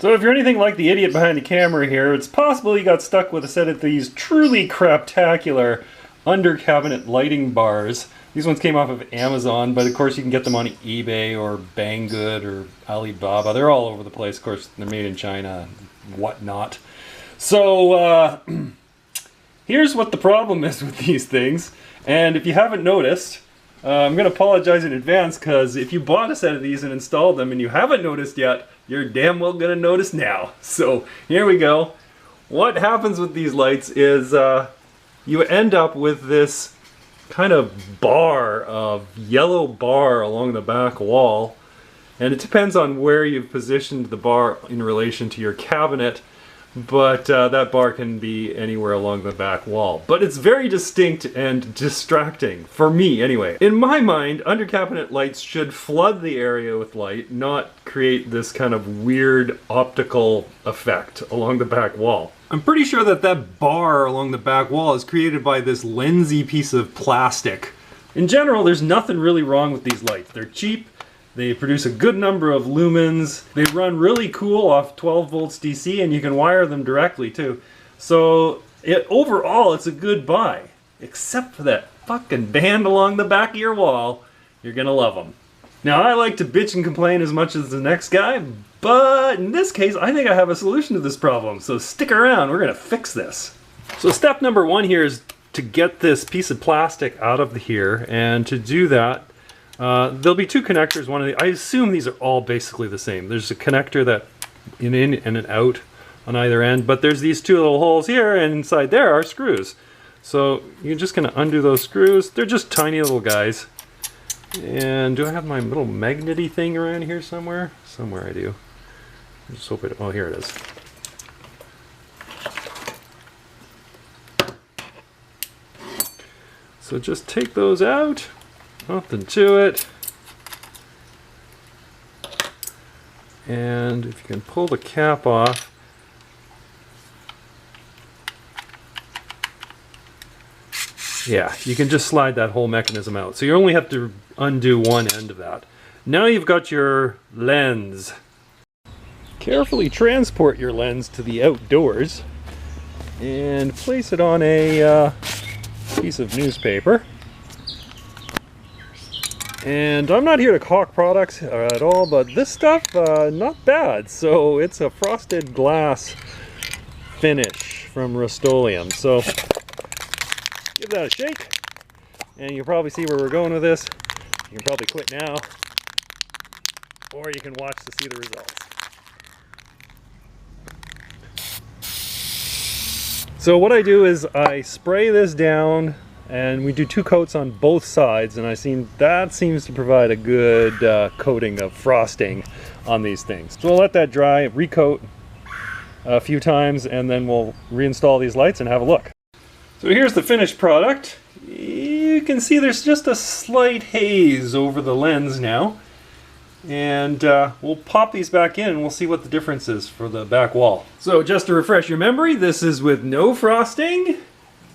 So if you're anything like the idiot behind the camera here, it's possible you got stuck with a set of these truly craptacular under-cabinet lighting bars. These ones came off of Amazon, but of course you can get them on eBay or Banggood or Alibaba. They're all over the place. Of course, they're made in China and whatnot. So here's what the problem is with these things. And if you haven't noticed, I'm going to apologize in advance, because if you bought a set of these and installed them and you haven't noticed yet, you're damn well going to notice now. So here we go. What happens with these lights is you end up with this kind of bar of yellow bar along the back wall. And it depends on where you've positioned the bar in relation to your cabinet. But that bar can be anywhere along the back wall. But it's very distinct and distracting, for me anyway. In my mind, under-cabinet lights should flood the area with light, not create this kind of weird optical effect along the back wall. I'm pretty sure that that bar along the back wall is created by this lensy piece of plastic. In general, there's nothing really wrong with these lights. They're cheap. They produce a good number of lumens. They run really cool off 12 volts DC, and you can wire them directly too. So overall, it's a good buy. Except for that fucking band along the back of your wall. You're gonna love them. Now, I like to bitch and complain as much as the next guy, but in this case, I think I have a solution to this problem. So stick around, we're gonna fix this. So step number one here is to get this piece of plastic out of here, and to do that, there'll be two connectors. I assume these are all basically the same. There's a connector that in and an out on either end, but there's these two little holes here, and inside there are screws. So you're just going to undo those screws. They're just tiny little guys. And do I have my little magnety thing around here somewhere? Somewhere I do. I just hope it. Oh, here it is. So just take those out. Nothing to it. And if you can pull the cap off, yeah, you can just slide that whole mechanism out. So you only have to undo one end of that. Now you've got your lens. Carefully transport your lens to the outdoors and place it on a piece of newspaper. And I'm not here to hawk products at all, but this stuff, not bad. So it's a frosted glass finish from Rust-Oleum. So give that a shake, and you'll probably see where we're going with this. You can probably quit now, or you can watch to see the results. So what I do is I spray this down, and we do 2 coats on both sides, and that seems to provide a good coating of frosting on these things. So we'll let that dry, recoat a few times, and then we'll reinstall these lights and have a look. So here's the finished product. You can see there's just a slight haze over the lens now. And we'll pop these back in and we'll see what the difference is for the back wall. So just to refresh your memory, this is with no frosting.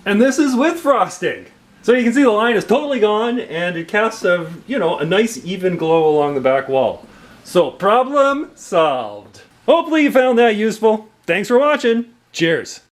And this is with frosting. So you can see the line is totally gone, and it casts a nice even glow along the back wall. So problem solved. Hopefully you found that useful. Thanks for watching. Cheers.